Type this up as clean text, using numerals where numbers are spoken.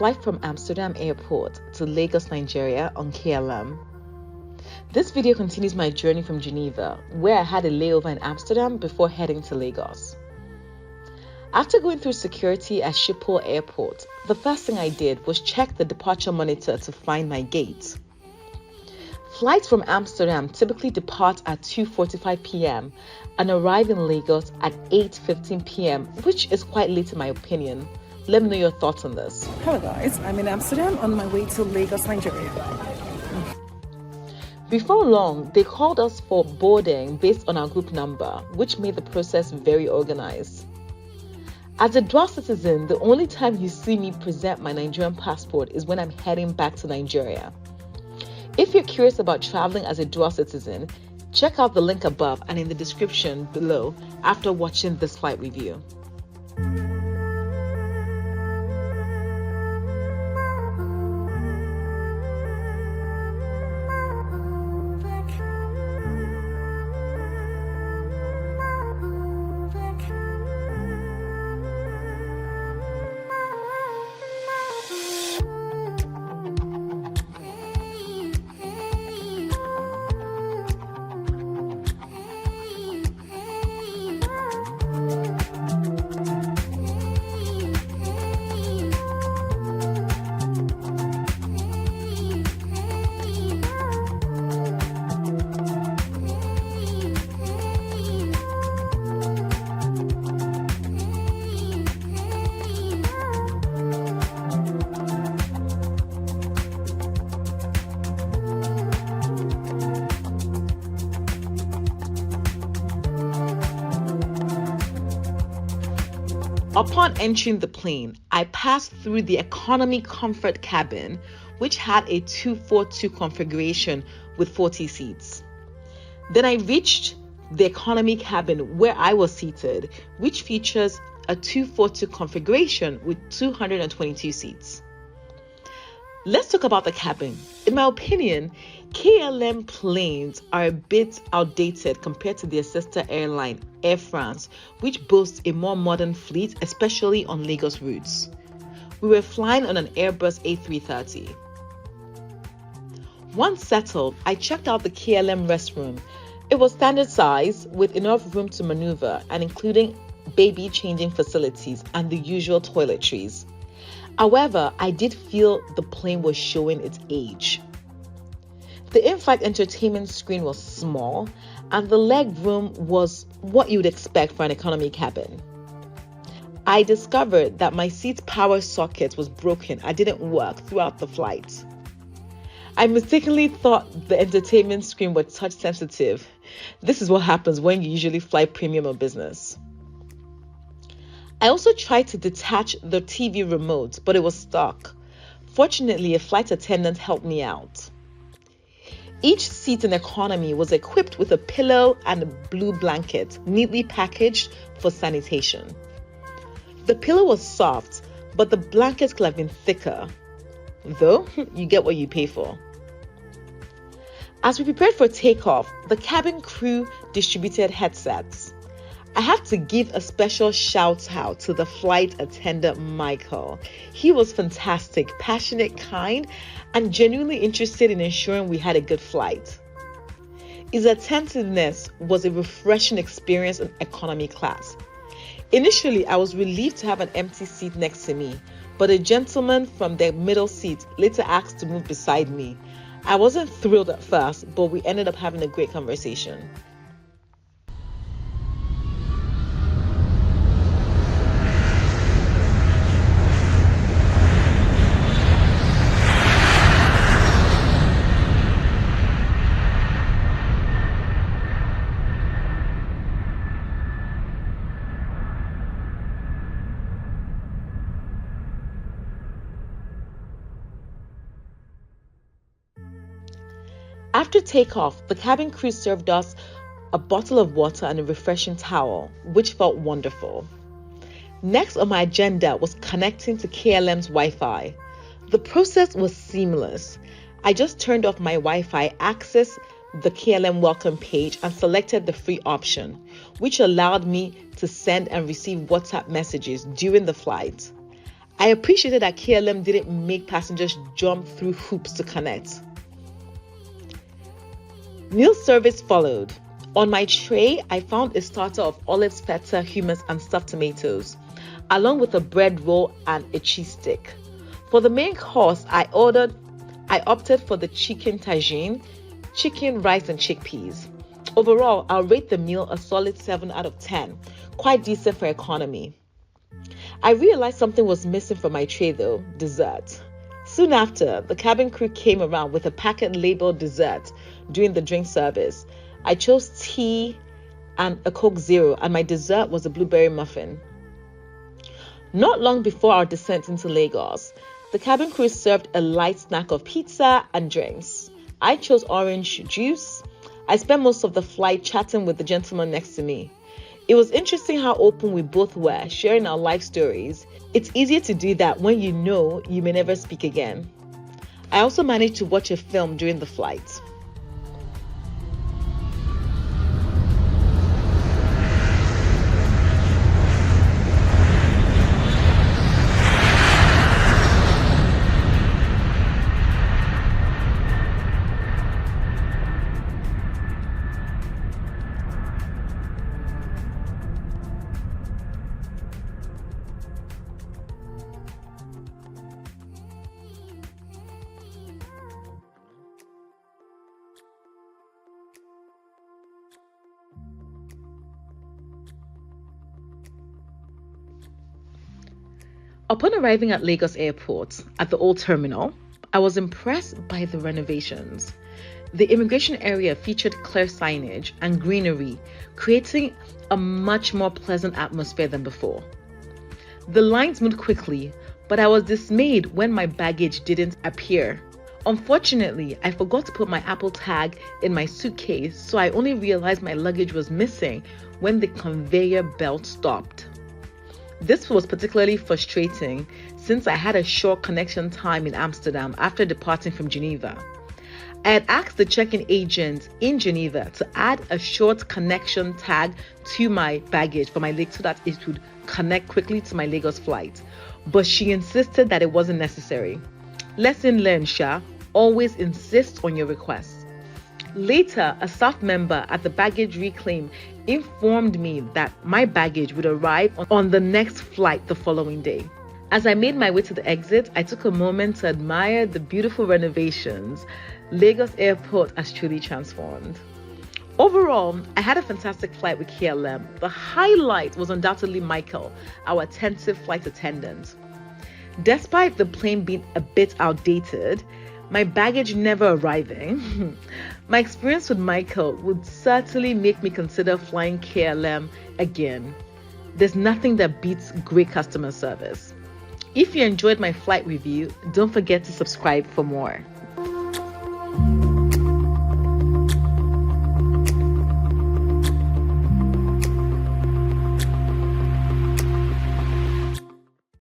flight from Amsterdam airport to Lagos, Nigeria on KLM. This video continues my journey from Geneva, where I had a layover in Amsterdam before heading to Lagos. After going through security at Schipol airport, the first thing I did was check the departure monitor to find my gate. Flights from Amsterdam typically depart at 2:45 p.m. and arrive in Lagos at 8:15 p.m., which is quite late in my opinion. Let me know your thoughts on this. Hello guys, I'm in Amsterdam on my way to Lagos, Nigeria. Before long, they called us for boarding based on our group number, which made the process very organized. As a dual citizen, the only time you see me present my Nigerian passport is when I'm heading back to Nigeria. If you're curious about traveling as a dual citizen, check out the link above and in the description below after watching this flight review. Upon entering the plane, I passed through the economy comfort cabin, which had a 242 configuration with 40 seats. Then I reached the economy cabin where I was seated, which features a 242 configuration with 222 seats. Let's talk about the cabin. In my opinion, KLM planes are a bit outdated compared to their sister airline, Air France, which boasts a more modern fleet, especially on Lagos routes. We were flying on an Airbus A330. Once settled, I checked out the KLM restroom. It was standard size with enough room to maneuver and including baby changing facilities and the usual toiletries. However, I did feel the plane was showing its age. The Inflight Entertainment screen was small and the leg room was what you'd expect for an economy cabin. I discovered that my seat's power socket was broken and didn't work throughout the flight. I mistakenly thought the entertainment screen was touch sensitive. This is what happens when you usually fly premium or business. I also tried to detach the TV remote, but it was stuck. Fortunately, a flight attendant helped me out. Each seat in economy was equipped with a pillow and a blue blanket, neatly packaged for sanitation. The pillow was soft, but the blankets could have been thicker. Though, you get what you pay for. As we prepared for takeoff, the cabin crew distributed headsets. I have to give a special shout out to the flight attendant, Michael. He was fantastic, passionate, kind, and genuinely interested in ensuring we had a good flight. His attentiveness was a refreshing experience in economy class. Initially, I was relieved to have an empty seat next to me, but a gentleman from the middle seat later asked to move beside me. I wasn't thrilled at first, but we ended up having a great conversation. After takeoff, the cabin crew served us a bottle of water and a refreshing towel, which felt wonderful. Next on my agenda was connecting to KLM's Wi-Fi. The process was seamless. I just turned off my Wi-Fi, accessed the KLM welcome page, and selected the free option, which allowed me to send and receive WhatsApp messages during the flight. I appreciated that KLM didn't make passengers jump through hoops to connect. Meal service followed. On my tray, I found a starter of olives, feta, hummus, and stuffed tomatoes, along with a bread roll and a cheese stick. For the main course, I opted for the chicken tagine, chicken, rice, and chickpeas. Overall, I'll rate the meal a solid 7 out of 10, quite decent for economy. I realized something was missing from my tray though, dessert. Soon after, the cabin crew came around with a packet labeled dessert during the drink service. I chose tea and a Coke Zero, and my dessert was a blueberry muffin. Not long before our descent into Lagos, the cabin crew served a light snack of pizza and drinks. I chose orange juice. I spent most of the flight chatting with the gentleman next to me. It was interesting how open we both were, sharing our life stories. It's easier to do that when you know you may never speak again. I also managed to watch a film during the flight. Upon arriving at Lagos Airport at the old terminal, I was impressed by the renovations. The immigration area featured clear signage and greenery, creating a much more pleasant atmosphere than before. The lines moved quickly, but I was dismayed when my baggage didn't appear. Unfortunately, I forgot to put my Apple tag in my suitcase, so I only realized my luggage was missing when the conveyor belt stopped. This was particularly frustrating since I had a short connection time in Amsterdam after departing from Geneva. I had asked the check-in agent in Geneva to add a short connection tag to my baggage for my leg so that it would connect quickly to my Lagos flight, but she insisted that it wasn't necessary. Lesson learned, Sha. Always insist on your requests. Later, a staff member at the baggage reclaim informed me that my baggage would arrive on the next flight the following day. As I made my way to the exit, I took a moment to admire the beautiful renovations. Lagos Airport has truly transformed. Overall, I had a fantastic flight with KLM. The highlight was undoubtedly Michael, our attentive flight attendant. Despite the plane being a bit outdated, my baggage never arriving, my experience with Michael would certainly make me consider flying KLM again. There's nothing that beats great customer service. If you enjoyed my flight review, don't forget to subscribe for more.